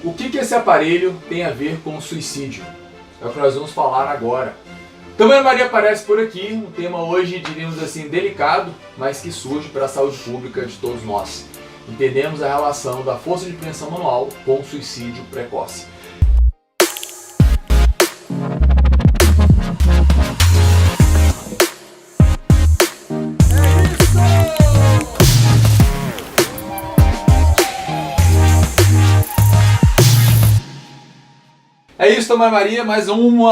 O que esse aparelho tem a ver com o suicídio? É o que nós vamos falar agora. Também a Maria aparece por aqui, um tema hoje, diríamos assim, delicado, mas que surge para a saúde pública de todos nós. Entendemos a relação da força de prevenção manual com o suicídio precoce. É isso, Tamara Maria, mais um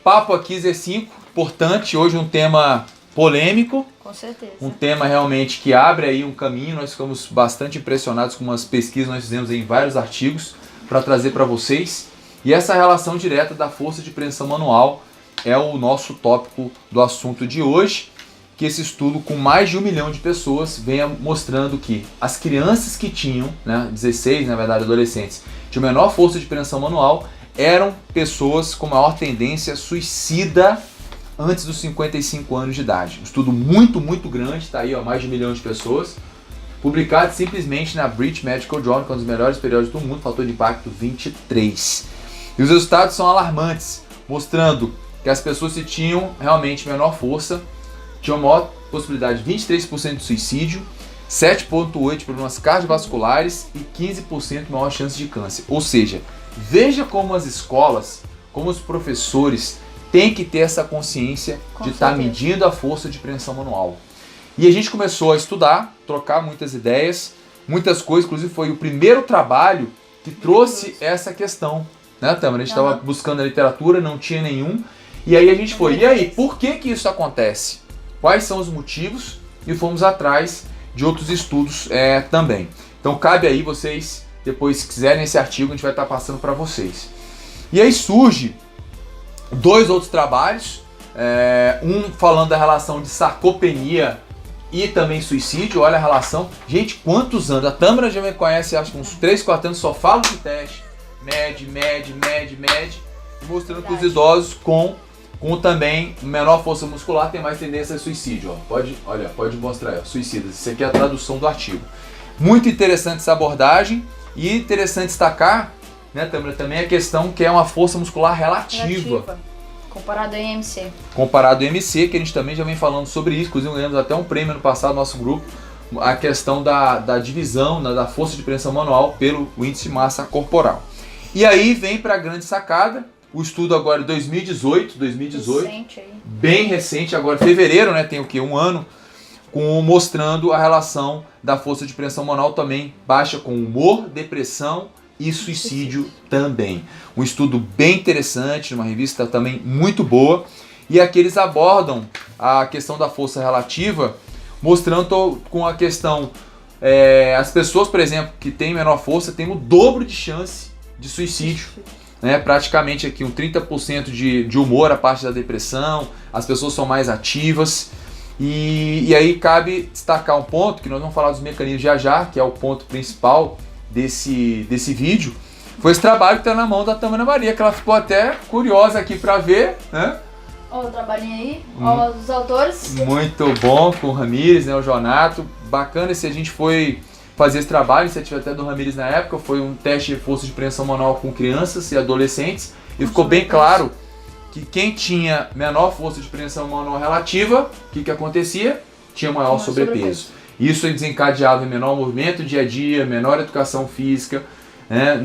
papo aqui Z5, importante, hoje um tema polêmico. Com certeza. Um tema realmente que abre aí um caminho, nós ficamos bastante impressionados com umas pesquisas que nós fizemos em vários artigos para trazer para vocês. E essa relação direta da força de prevenção manual é o nosso tópico do assunto de hoje, que esse estudo com mais de 1 milhão de pessoas vem mostrando que as crianças que tinham, 16 na verdade adolescentes, tinham menor força de prevenção manual, eram pessoas com maior tendência suicida antes dos 55 anos de idade. Um estudo muito grande, está aí, mais de 1 milhão de pessoas, publicado simplesmente na British Medical Journal, que é um dos melhores periódicos do mundo, fator de impacto 23. E os resultados são alarmantes, mostrando que as pessoas que tinham realmente menor força tinham maior possibilidade de 23% de suicídio, 7,8% de problemas cardiovasculares e 15% maior chance de câncer. Ou seja, veja como as escolas, como os professores têm que ter essa consciência de estar medindo a força de prevenção manual. E a gente começou a estudar, trocar muitas ideias, muitas coisas, inclusive foi o primeiro trabalho que trouxe essa questão, né, Tamara? A gente estava buscando a literatura, não tinha nenhum, e aí a gente foi, e aí, por que isso acontece? Quais são os motivos? E fomos atrás de outros estudos também. Então cabe aí vocês, depois se quiserem esse artigo, a gente vai estar passando para vocês. E aí surge 2 outros trabalhos, um falando da relação de sarcopenia e também suicídio. Olha a relação. Gente, quantos anos? A Tamara já me conhece, acho que uns 3, 4 anos, só falo de teste. Mede, mostrando que os idosos com também menor força muscular tem mais tendência a suicídio. Pode mostrar aí, suicidas. Isso aqui é a tradução do artigo. Muito interessante essa abordagem e interessante destacar, né, Tamara, também a questão que é uma força muscular relativa. Comparado ao IMC. Comparado ao IMC, que a gente também já vem falando sobre isso, inclusive ganhamos até um prêmio no passado no nosso grupo, a questão da divisão, da força de prevenção manual pelo índice de massa corporal. E aí vem para a grande sacada, o estudo agora de 2018, recente aí. Bem recente, agora em fevereiro, né, tem o que, um ano, mostrando a relação da força de prevenção manual também baixa com humor, depressão e suicídio também. Um estudo bem interessante, uma revista também muito boa, e aqui eles abordam a questão da força relativa, mostrando com a questão, as pessoas, por exemplo, que têm menor força, têm o dobro de chance de suicídio. Praticamente aqui um 30% de humor, a parte da depressão, as pessoas são mais ativas. E aí cabe destacar um ponto, que nós vamos falar dos mecanismos já, que é o ponto principal desse vídeo, foi esse trabalho que está na mão da Tamara Maria, que ela ficou até curiosa aqui para ver, né? Olha o trabalhinho aí, olha os autores. Muito bom, com o Ramires, né, o Jonato, bacana se a gente foi fazer esse trabalho, iniciativa até do Ramires na época, foi um teste de força de prevenção manual com crianças e adolescentes, e ficou bem claro que quem tinha menor força de prevenção manual relativa, o que acontecia? Tinha maior sobrepeso. Isso é desencadeado em menor movimento dia a dia, menor educação física, né,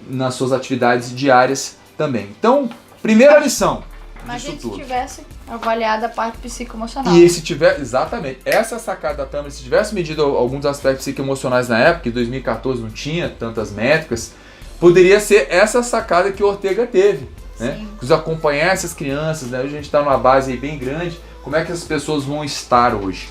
nas suas atividades diárias também. Então, primeira lição. Mas se tivesse avaliado a parte psicoemocional. E se tiver, exatamente, essa sacada da Tamara, se tivesse medido alguns aspectos psicoemocionais na época, em 2014 não tinha tantas métricas, poderia ser essa sacada que o Ortega teve. Né? Acompanhar essas crianças, né? Hoje a gente está numa base aí bem grande, como é que as pessoas vão estar hoje?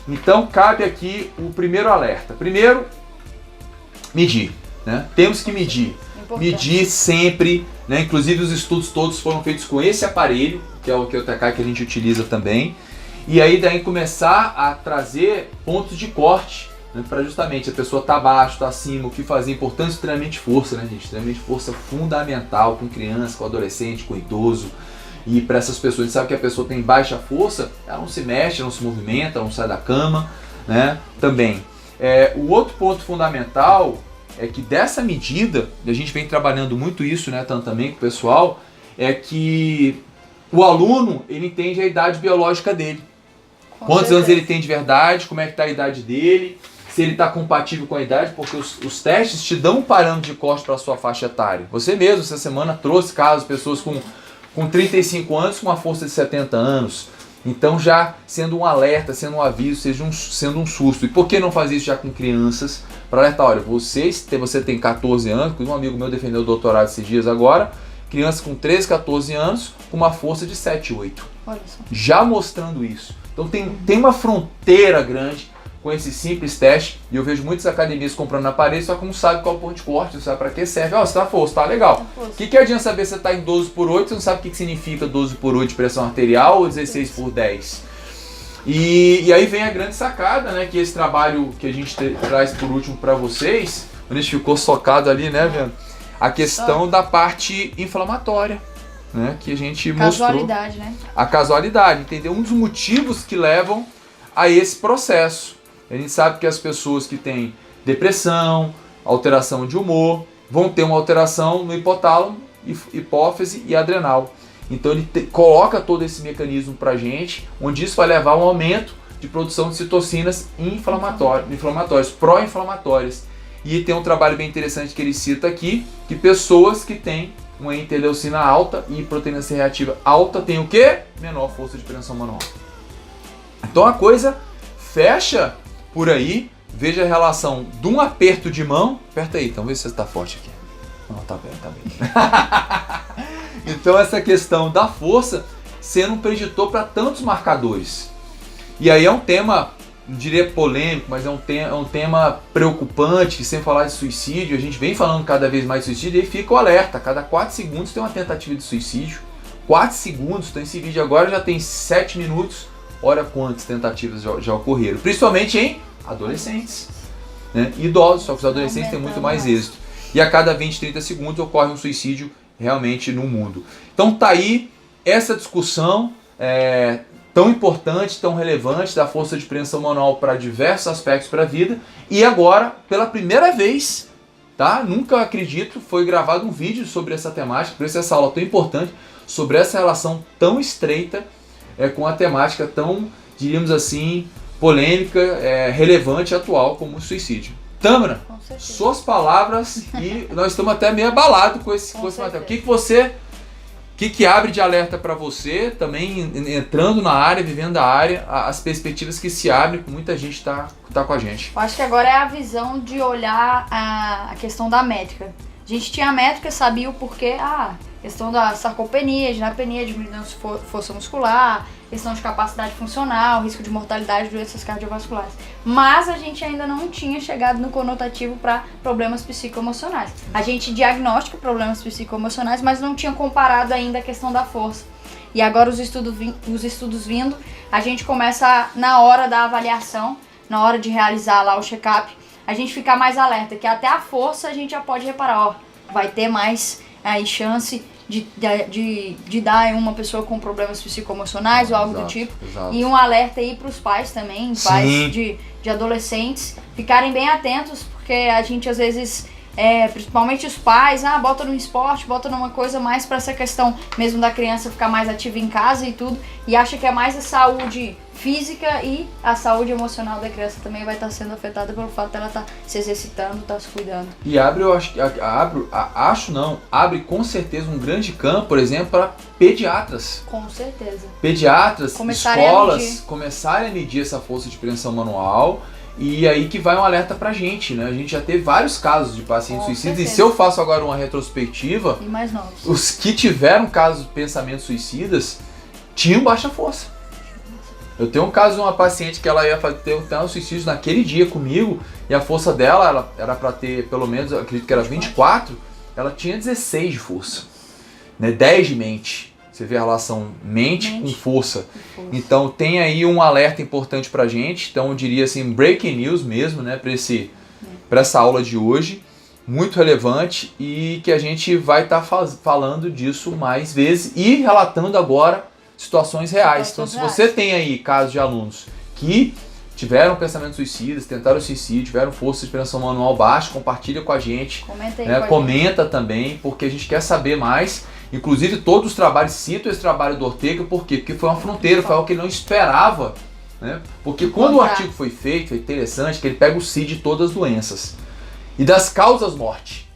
Então cabe aqui o primeiro alerta. Primeiro, medir. Né? Temos que medir. Medir sempre, né? Inclusive os estudos todos foram feitos com esse aparelho, que é o QTK que a gente utiliza também. E aí daí começar a trazer pontos de corte, né? Para justamente a pessoa estar abaixo, estar acima, o que fazer. Importante treinamento de força, né, gente? Treinamento de força fundamental com criança, com adolescente, com idoso. E para essas pessoas, a gente sabe que a pessoa tem baixa força, ela não se mexe, não se movimenta, não sai da cama, né? Também. O outro ponto fundamental é que dessa medida, e a gente vem trabalhando muito isso, né, também com o pessoal, é que o aluno, ele entende a idade biológica dele. Quantos anos ele tem de verdade, como é que está a idade dele, se ele está compatível com a idade, porque os testes te dão um parâmetro de corte para a sua faixa etária. Você mesmo, essa semana, trouxe casos de pessoas com 35 anos com uma força de 70 anos. Então já sendo um alerta, sendo um aviso, sendo um susto. E por que não fazer isso já com crianças? Para alertar, olha, você tem 14 anos, um amigo meu defendeu o doutorado esses dias agora, criança com 13, 14 anos, com uma força de 7, 8. Olha só. Já mostrando isso. Então tem uma fronteira grande com esse simples teste, e eu vejo muitas academias comprando aparelho, só que não sabe qual é o ponto de corte, não sabe para que serve. Ó, você tá força, tá legal. O que adianta saber se você está em 12/8, você não sabe o que significa 12/8 de pressão arterial ou 16/10. E aí vem a grande sacada, né, que esse trabalho que a gente traz por último para vocês, onde a gente ficou socado ali, né, vendo? A questão da parte inflamatória, né, que a gente mostrou. Casualidade, né? A casualidade, entendeu? Um dos motivos que levam a esse processo. A gente sabe que as pessoas que têm depressão, alteração de humor, vão ter uma alteração no hipotálamo, hipófise e adrenal. Então ele coloca todo esse mecanismo pra gente, onde isso vai levar a um aumento de produção de citocinas inflamatórias, pró-inflamatórias. E tem um trabalho bem interessante que ele cita aqui, que pessoas que têm uma interleucina alta e proteína C reativa alta têm o quê? Menor força de preensão manual. Então a coisa fecha por aí, veja a relação de um aperto de mão. Aperta aí, então vê se você está forte aqui. Não, tá bem, tá bem. Então essa questão da força sendo um preditor para tantos marcadores. E aí é um tema, não diria polêmico, mas é um tema preocupante, que sem falar de suicídio, a gente vem falando cada vez mais de suicídio, e aí fica o alerta, cada 4 segundos tem uma tentativa de suicídio. 4 segundos, então esse vídeo agora já tem 7 minutos, olha quantas tentativas já ocorreram, principalmente em adolescentes, né? Idosos, só que os adolescentes têm muito mais êxito. E a cada 20, 30 segundos ocorre um suicídio realmente no mundo. Então tá aí essa discussão tão importante, tão relevante da força de preensão manual para diversos aspectos para a vida. E agora, pela primeira vez, tá? Nunca acredito, foi gravado um vídeo sobre essa temática, por isso essa aula tão importante, sobre essa relação tão estreita com a temática tão, diríamos assim, polêmica, relevante e atual como o suicídio. Tâmara, suas palavras, e nós estamos até meio abalados com esse material. O que abre de alerta para você, também entrando na área, vivendo a área, as perspectivas que se abrem, com muita gente tá com a gente? Eu acho que agora é a visão de olhar a questão da métrica. A gente tinha a métrica, sabia o porquê, questão da sarcopenia, ginapenia, diminuição de força muscular, questão de capacidade funcional, risco de mortalidade de doenças cardiovasculares. Mas a gente ainda não tinha chegado no conotativo para problemas psicoemocionais. A gente diagnostica problemas psicoemocionais, mas não tinha comparado ainda a questão da força. E agora os estudos vindo, a gente começa na hora da avaliação, na hora de realizar lá o check-up, a gente ficar mais alerta, que até a força a gente já pode reparar, vai ter mais aí chance de dar em uma pessoa com problemas psicoemocionais ou algo do tipo. Exato. E um alerta aí para os pais também, pais de adolescentes, ficarem bem atentos, porque a gente às vezes, principalmente os pais, bota no esporte, bota numa coisa mais para essa questão mesmo da criança ficar mais ativa em casa e tudo, e acha que é mais a saúde física, e a saúde emocional da criança também vai estar sendo afetada pelo fato dela estar se exercitando, estar se cuidando. E abre com certeza um grande campo, por exemplo, para pediatras. Com certeza. Pediatras, escolas começarem a medir essa força de preensão manual, e aí que vai um alerta pra gente, né? A gente já teve vários casos de pacientes suicidas, e se eu faço agora uma retrospectiva, e mais novos, os que tiveram casos de pensamentos suicidas tinham baixa força. Eu tenho um caso de uma paciente que ela ia ter um suicídio naquele dia comigo, e a força dela ela era para ter pelo menos, eu acredito que era 24, ela tinha 16 de força, né? 10 de mente. Você vê a relação mente com força. Então tem aí um alerta importante pra gente. Então eu diria assim, breaking news mesmo, né, para essa aula de hoje, muito relevante, e que a gente vai estar falando disso mais vezes e relatando agora situações reais. Então se você tem aí casos de alunos que tiveram pensamentos suicidas, tentaram suicídio, tiveram força de pressão manual baixa, compartilha com a gente. Comenta aí né? com a Comenta gente também, porque a gente quer saber mais. Inclusive, todos os trabalhos, cito esse trabalho do Ortega, por quê? Porque foi uma fronteira, foi algo que ele não esperava. Né? Porque quando o artigo foi feito, é interessante que ele pega o CID de todas as doenças e das causas morte.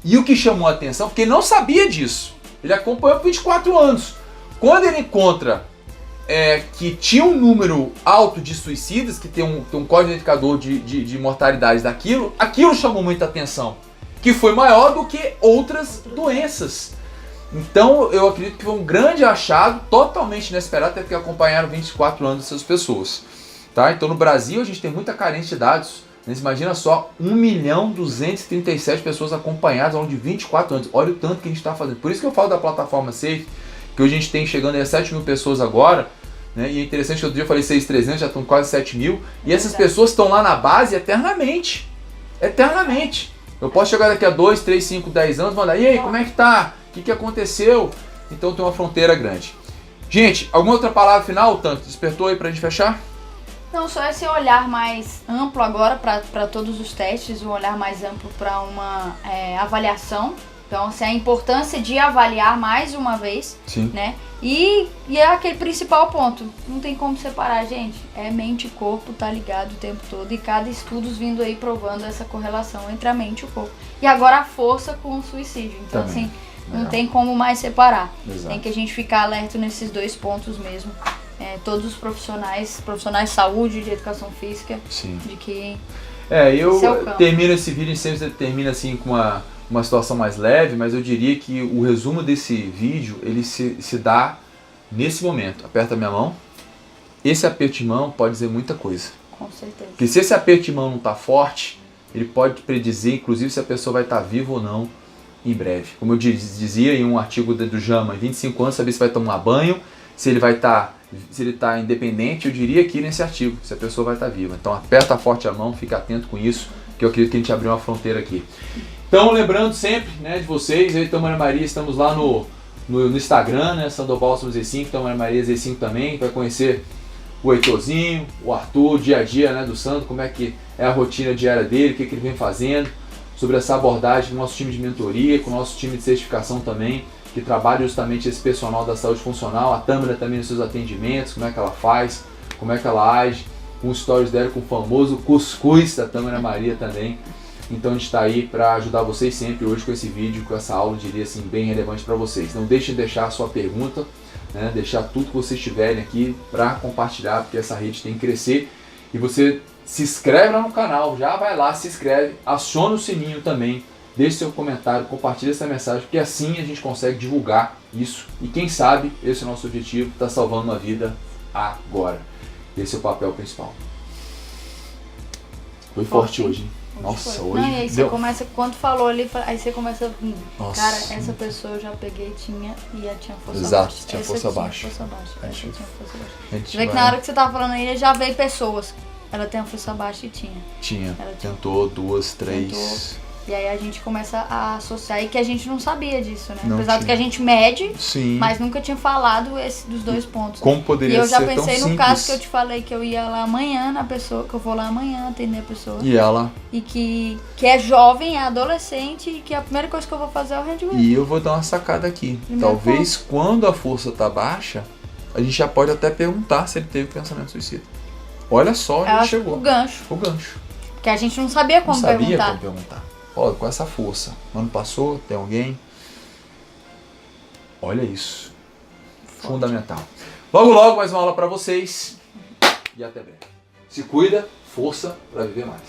E o que chamou a atenção, porque ele não sabia disso, ele acompanhou por 24 anos. Quando ele encontra que tinha um número alto de suicidas, que tem um código indicador de mortalidade daquilo, aquilo chamou muita atenção, que foi maior do que outras doenças. Então eu acredito que foi um grande achado, totalmente inesperado, até porque acompanharam 24 anos dessas pessoas. Tá? Então no Brasil a gente tem muita carência de dados. Você imagina só, 1.237.000 pessoas acompanhadas ao longo de 24 anos. Olha o tanto que a gente está fazendo. Por isso que eu falo da plataforma Safe, que hoje a gente tem chegando a 7.000 pessoas agora. Né? E é interessante que outro dia eu falei 6.300, já estão quase 7.000. E essas pessoas estão lá na base eternamente. Eternamente. Eu posso chegar daqui a 2, 3, 5, 10 anos e mandar, e aí, como é que tá? O que aconteceu? Então tem uma fronteira grande. Gente, alguma outra palavra final, Tanto? Despertou aí pra gente fechar? Não, só esse olhar mais amplo agora para todos os testes, um olhar mais amplo para uma avaliação. Então, assim, a importância de avaliar mais uma vez, Sim. Né? E é aquele principal ponto, não tem como separar, gente. É mente e corpo, tá ligado o tempo todo. E cada estudo vindo aí provando essa correlação entre a mente e o corpo. E agora a força com o suicídio. Então, Também. assim, não tem como mais separar. Exato. Tem que a gente ficar alerta nesses dois pontos mesmo. Todos os profissionais de saúde, de educação física, Sim. de que eu termino esse vídeo, a gente sempre termina assim com uma situação mais leve, mas eu diria que o resumo desse vídeo, ele se dá nesse momento. Aperta a minha mão. Esse aperto de mão pode dizer muita coisa. Com certeza. Porque se esse aperto de mão não está forte, ele pode predizer, inclusive, se a pessoa vai estar viva ou não em breve. Como eu dizia em um artigo do JAMA, em 25 anos, saber se vai tomar banho, se ele está independente, eu diria aqui nesse artigo, se a pessoa vai estar viva. Então aperta forte a mão, fica atento com isso, que eu acredito que a gente abriu uma fronteira aqui. Então lembrando sempre, né, de vocês, eu e a Maria Maria estamos lá no Instagram, né, Sandoval Somos Z5, então Maria Maria Z5 também, vai conhecer o Heitorzinho, o Arthur, o dia a dia, né, do Sandro, como é que é a rotina diária dele, o que ele vem fazendo, sobre essa abordagem com o nosso time de mentoria, com o nosso time de certificação também, que trabalha justamente esse personal da saúde funcional, a Tâmara também nos seus atendimentos, como é que ela faz, como é que ela age, com os stories dela, com o famoso cuscuz da Tâmara Maria também. Então a gente está aí para ajudar vocês sempre hoje com esse vídeo, com essa aula, eu diria assim, bem relevante para vocês. Não deixem de deixar a sua pergunta, né, deixar tudo que vocês tiverem aqui para compartilhar, porque essa rede tem que crescer. E você se inscreve lá no canal, já vai lá, se inscreve, aciona o sininho também, deixe seu comentário, compartilhe essa mensagem, porque assim a gente consegue divulgar isso. E quem sabe, esse é o nosso objetivo, está salvando uma vida agora. Esse é o papel principal. Foi forte hoje, hein? Nossa, hoje. Não, e aí você começa, quando falou ali, aí você começa. Nossa. Cara, essa pessoa eu já peguei, tinha força Exato, baixa. tinha Essa força baixa. Força baixa. Essa tinha força baixa. Você vê vai... que na hora que você tava falando aí, já veio pessoas. Ela tem a força baixa e tinha. Ela tentou 2, 3. Tentou. E aí a gente começa a associar, e que a gente não sabia disso, né? Não Apesar tinha. de que a gente mede, Sim. mas nunca tinha falado dos dois pontos. Como poderia ser tão simples. E eu já pensei no caso que eu te falei, que eu ia lá amanhã na pessoa, que eu vou lá amanhã atender a pessoa. E ela? E que é jovem, é adolescente, e que a primeira coisa que eu vou fazer é o rendimento. E eu vou dar uma sacada aqui. Talvez quando a força tá baixa, a gente já pode até perguntar se ele teve pensamento suicida. Olha só onde ele chegou. O gancho. Porque a gente não sabia como perguntar. Olha, com essa força. Ano passou, tem alguém? Olha isso. Forte. Fundamental. Logo mais uma aula para vocês. E até breve. Se cuida, força para viver mais.